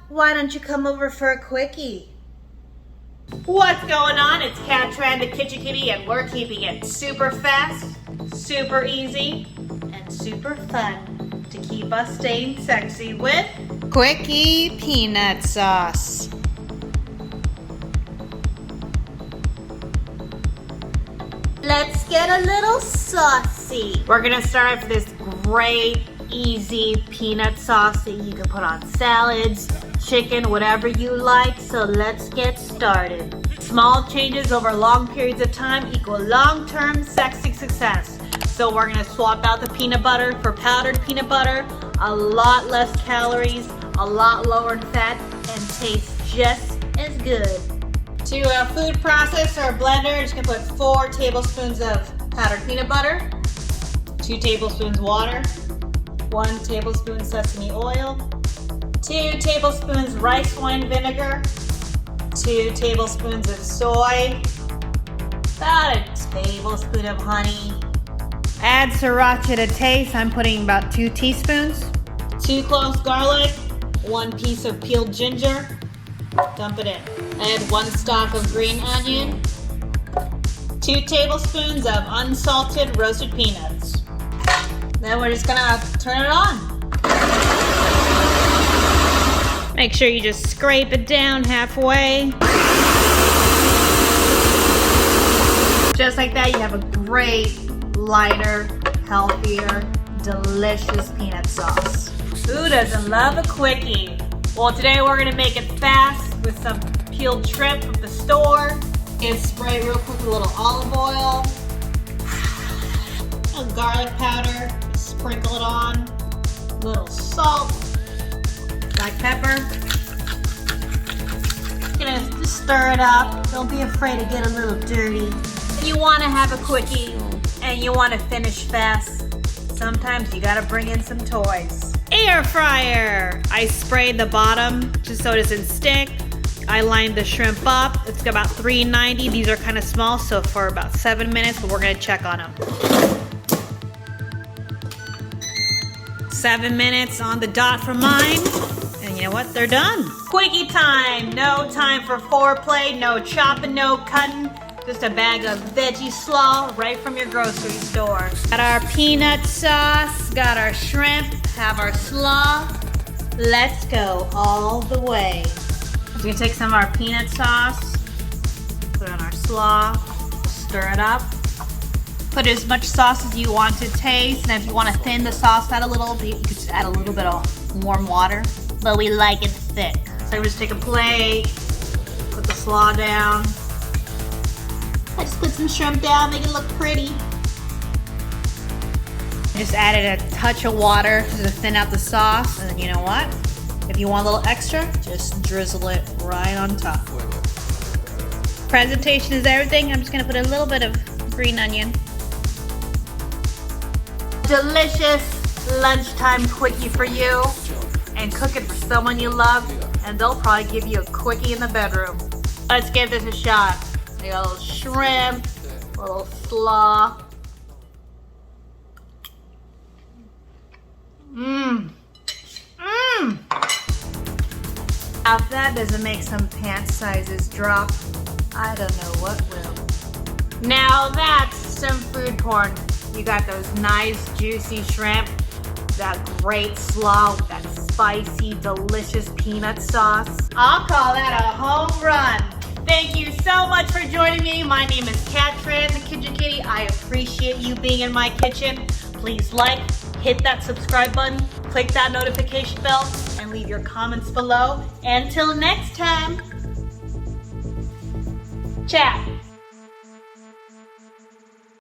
why don't you come over for a quickie? What's going on? It's Cat the Kitchen Kitty, and we're keeping it super fast, super easy, and super fun to keep us staying sexy with Quickie peanut sauce. Let's get a little saucy. We're gonna start with this great, easy peanut sauce that you can put on salads, chicken, whatever you like. So let's get started. Small changes over long periods of time equal long-term sexy success. So we're gonna swap out the peanut butter for powdered peanut butter. A lot less calories, a lot lower in fat, and tastes just as good. To a food processor or blender, just gonna put 4 tablespoons of powdered peanut butter, 2 tablespoons water, 1 tablespoon sesame oil, 2 tablespoons rice wine vinegar, 2 tablespoons of soy, about a tablespoon of honey. Add sriracha to taste. I'm putting about 2 teaspoons. 2 cloves garlic, 1 piece of peeled ginger. Dump it in. Add 1 stalk of green onion, 2 tablespoons of unsalted roasted peanuts. Then we're just gonna turn it on. Make sure you just scrape it down halfway. Just like that, you have a great, lighter, healthier, delicious peanut sauce. Who doesn't love a quickie? Well, today we're gonna make it fast with some peeled shrimp from the store. And spray real quick with a little olive oil, a garlic powder, sprinkle it on, a little salt, black pepper. Gonna just stir it up. Don't be afraid to get a little dirty. If you wanna have a quickie and you wanna finish fast, sometimes you gotta bring in some toys. Air fryer. I sprayed the bottom just so it doesn't stick. I lined the shrimp up. It's about 390. These are kind of small, so for about 7 minutes, but we're gonna check on them. 7 minutes on the dot for mine. And you know what? They're done. Quickie time. No time for foreplay, no chopping, no cutting. Just a bag of veggie slaw right from your grocery store. Got our peanut sauce, got our shrimp, have our slaw. Let's go all the way. We're gonna take some of our peanut sauce, put it on our slaw, stir it up. Put as much sauce as you want to taste, and if you want to thin the sauce out a little, you could just add a little bit of warm water, but we like it thick. So we just take a plate, put the slaw down. I just put some shrimp down, make it look pretty. I just added a touch of water to thin out the sauce, and then you know what? If you want a little extra, just drizzle it right on top. Presentation is everything. I'm just gonna put a little bit of green onion. Delicious lunchtime quickie for you, and cook it for someone you love, and they'll probably give you a quickie in the bedroom. Let's give this a shot. We got a little shrimp, a little slaw. Now if that doesn't make some pant sizes drop, I don't know what will. Now that's some food porn. You got those nice juicy shrimp, that great slaw with that spicy, delicious peanut sauce. I'll call that a home run. Thank you so much for joining me. My name is Cat the Kitchen Kitty. I appreciate you being in my kitchen. Please like, hit that subscribe button, click that notification bell, and leave your comments below. Until next time, ciao.